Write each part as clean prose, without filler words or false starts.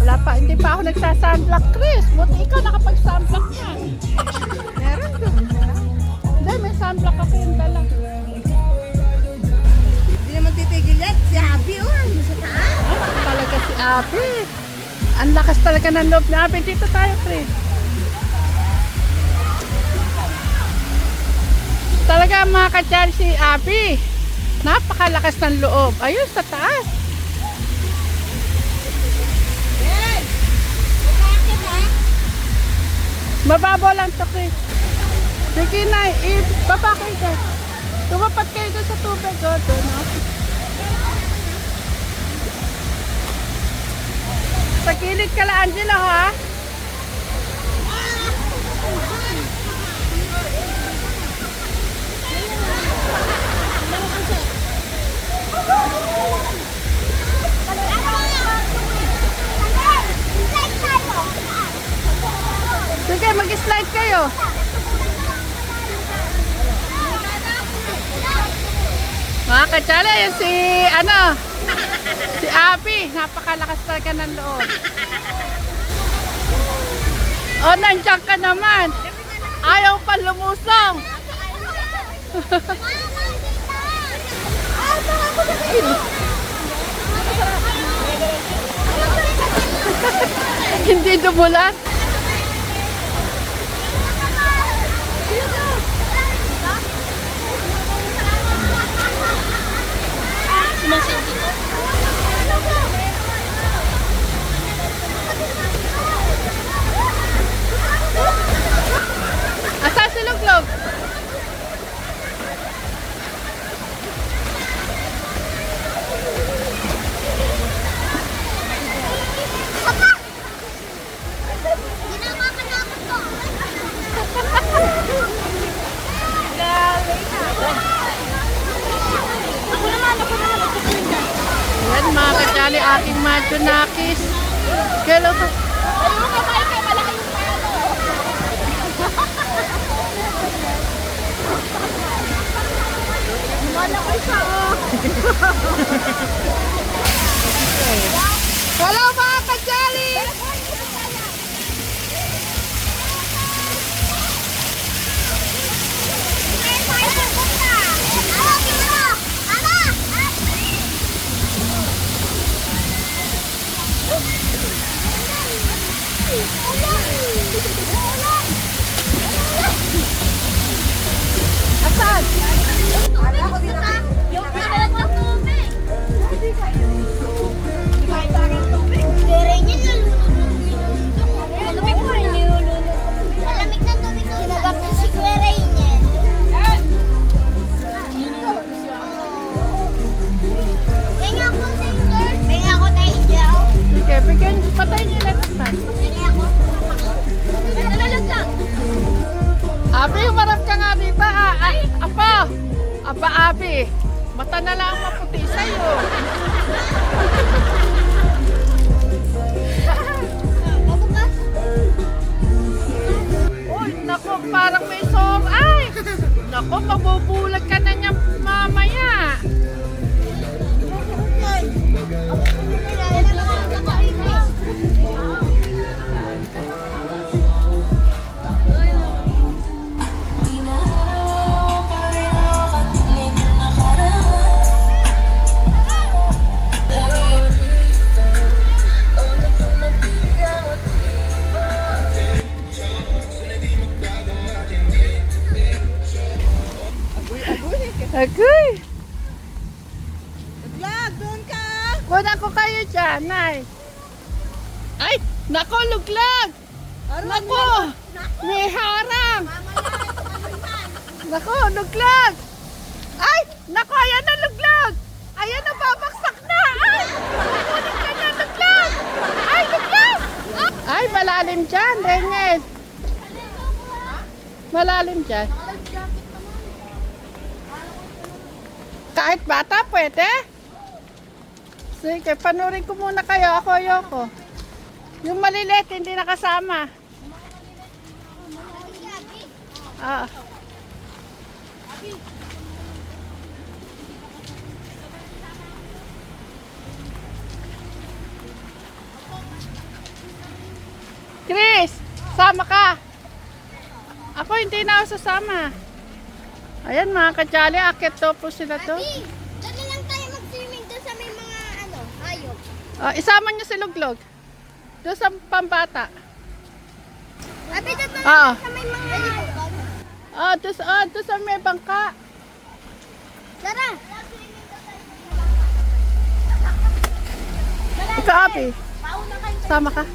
Wala pa, hindi pa ako nagsa-sunblock, Chris. Buti ikaw nakapag-sunblock na. Meron doon. Hindi, may sunblock ako yung dala. Hindi naman titigil yan. Si Abby, oh. Sa taas. Talaga si Abby. Ang lakas talaga ng loob ni Abby. Dito tayo, Chris. Talaga mga kadyari si Abby. Napakalakas ng loob. Ayun, sa taas. Yan. Bakit, ha? Mababaw lang to, Chris. Sige na, ibaba kayo dyan. Tumapat kayo dyan sa tubig. O, doon, no? Sa kilid ka lang, Angela, ha? Sige, mag-slide kayo. Mga katsala, yun si, si Abby. Napakalakas talaga ng loob. O, nandiyan ka naman. Ayaw pa lumusong. Hindi dumulan. Asa si Luglog? Yan mga kadyali, aking madunakis. Hello ka. Ayun, kamay kayo. Malaki yung palo. Malaki siya, oh. Hello mga kadyali! Asan? Yung pinag ng tubig. Pero yun nalulunod. Malamig po rin nilulunod. Malamig na tubig. Sinagap na si Kuya niya. Kaya ako singer. Kaya ako na-hijaw. Sige, bigyan, patayin niyo lang naman. Kaya ako. Nalalag lang. Abi, humarap ka nga dito. Apa! Aba, Abi. Mata na lang ang maputi sa'yo. Mabukas. Uy, naku, parang may sore. Ay! Naku, mabubulag ka na niya mamaya. Agoy! Vlog, doon ka. Kunan ko kayo dyan, Nay. Ay! Naku, luglag! Naku! May harang! Naku, luglag! Ay! Naku, ayan na luglag! Ayan na, babaksak na! Ay! Kukunin ka na, luglag! Ay, luglag! Ay, malalim dyan, Rengel. Malalim dyan. Kahit bata, pwede? Sige, panurin ko muna kayo. Ako, ayoko. Yung maliliit, hindi nakasama. Ah. Chris, sama ka. Ako hindi na ako sasama. Ayan mga kajali, akit daw po sila to. Abi, dali lang tayo mag-swimming doon sa may mga hayop. Isama niyo si Luglog. Doon sa pambata. Abi, doon lang Oo. sa may mga hayop. Doon sa may bangka. Tara. Ikaw, Abi. Sama ka.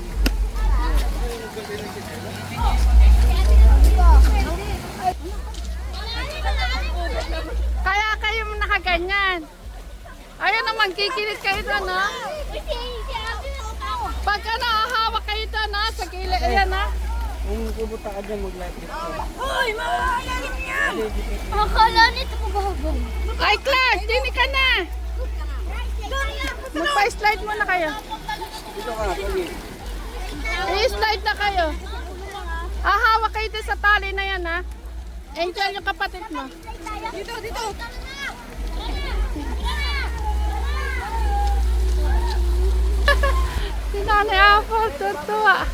Kaya kayo nakaganyan. Ayun naman, kikilit kayo doon, no? Pag hawak kayo doon, no? Sa gilid, ayan, ha? Kung pupunta ka dyan, mag-light Hoy, makakalalim yan! Akala nito pababong. Ay, Clark, dini ka na. Magpa-slide muna kayo. Dito ka, pagi. I-slide na kayo. Hawak kayo doon sa tali na yan, ha? Enjoy yung kapatid mo. Dito. Si Nanay Apple, tutuwa.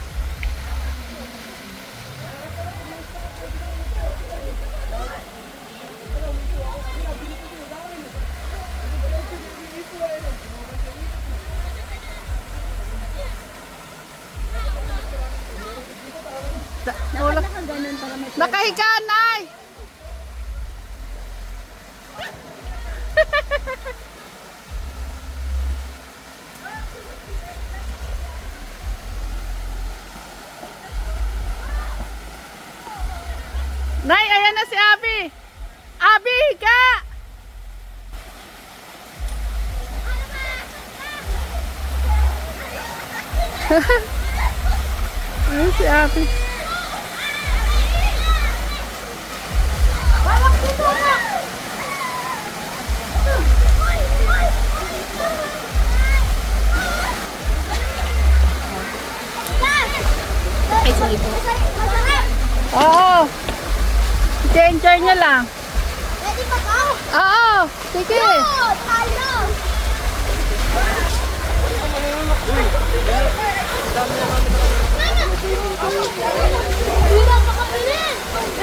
Nakahiga, Nay! Nay, ayan na si Abi! Abi, higa! Ayan si Abi. Bawak dito na! Ay, sorry po. Masarap! Oo. Enjoy niya lang. Ready pa ka? Oo. Sige. Go! Tayo!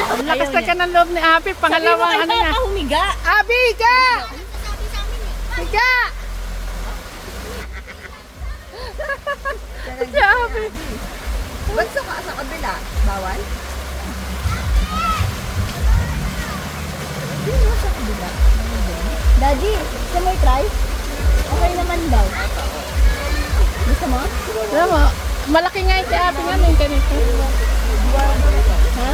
Ang lakas na ka ng loob ni Abi. Pangalawang ano niya. humiga. Abi, higa! Higa! Si Abi. Banso ka sa kabila. Bawal? Daddy, gusto mo i-try? Okay naman daw. Gusto mo? Alam mo, malaki nga yung si Abi nga yung ganito. Ha?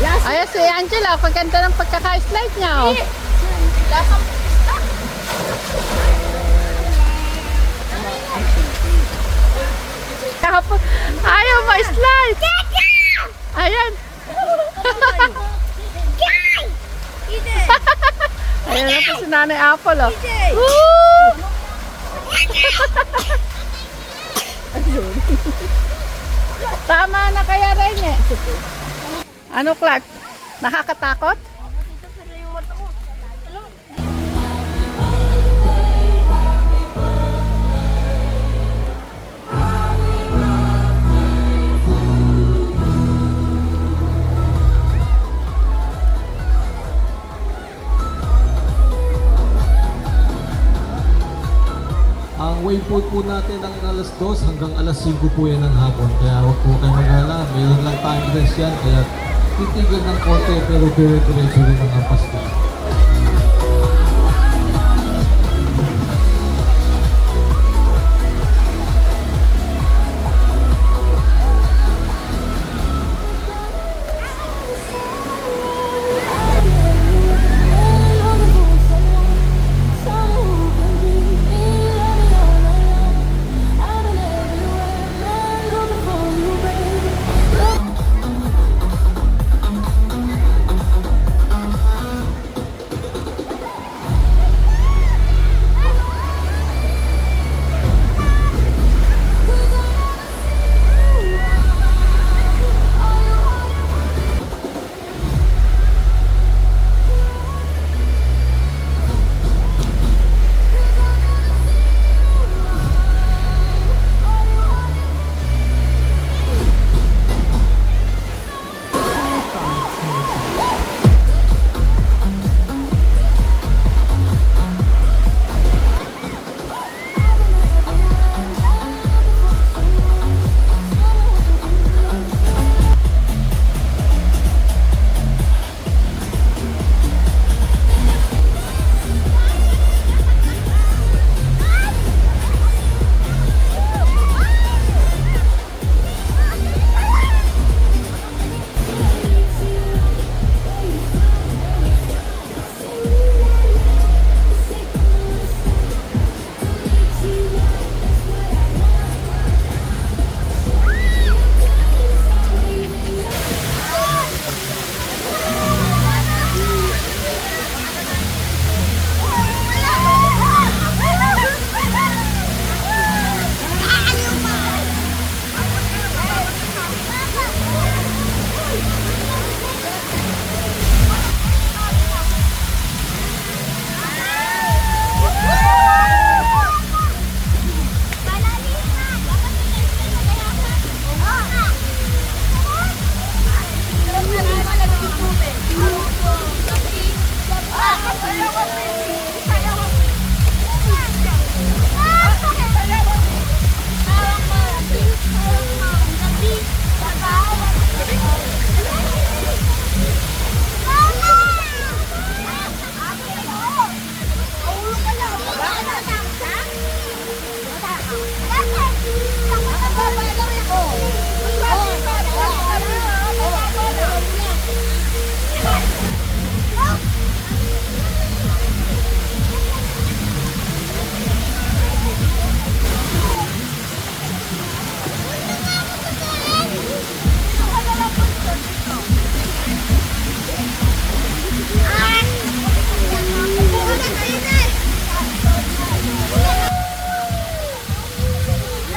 Last Ayan si Angela, paganda ng pagkaka-slide niya. Oh. Kahapon, ayaw ma-slide. Ayan. Ayan na po si Nanay Apple. Oh. Woo! Tama na kaya rin eh. Ano, Clark? Nakakatakot? Ang waypoint po natin ang alas 2 hanggang alas 5 po yan ng hapon. Kaya huwag po kayo mag-alala. Mayroon lang time rest yan. Kaya titigil ng konti pero dire-diretso rin ang hampas na.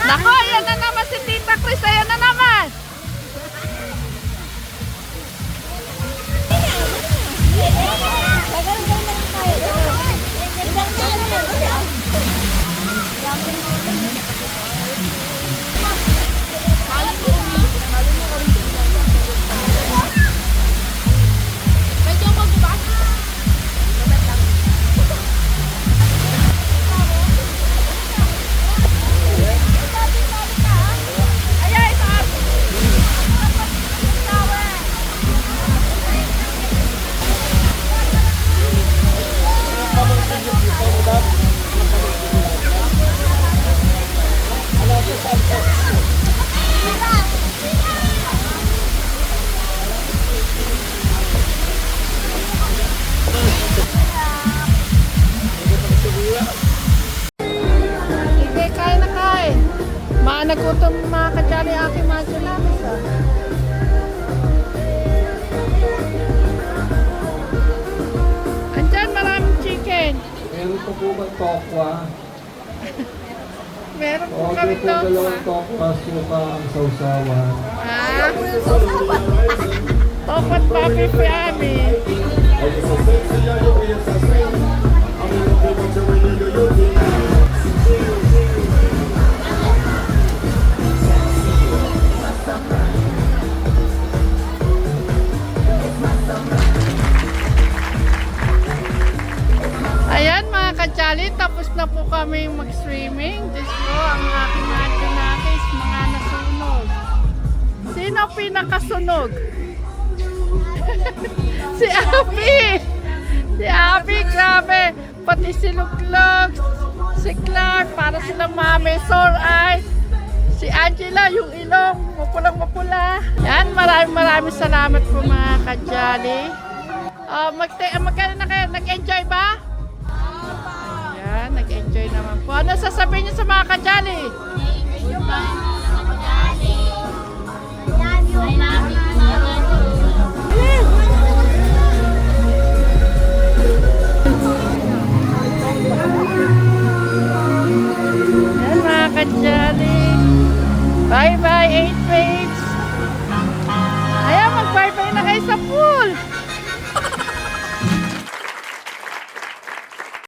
Nako, ayan na naman si Tita Chris. Ayan na naman. Sige, kain na kain. Nagutom mga kadyali aking mga chulamis. Andyan maraming chicken. Meron po po bang tokwa? Meron po Okay kami po, to. dalawang tokwa, suka, ang sausawan. Ah, topat papi piami. Ayan mga kadyali, tapos na po kami mag-swimming. Diyos ko, ang aking mga tunakis, mga nasunog. Sino pinakasunog? Si Abby! Si Abby, grabe! Pati si Luglog, si Clark, para silang mami, sore eyes. Si Angela, yung ilong, mapulang mapula. Yan, maraming salamat po mga kadyali. Magkano na kayo? Nag-enjoy ba? Ayan, nag-enjoy naman po. Ano sasabihin niyo sa mga kadyali? Ayan mga kadyali. Bye-bye,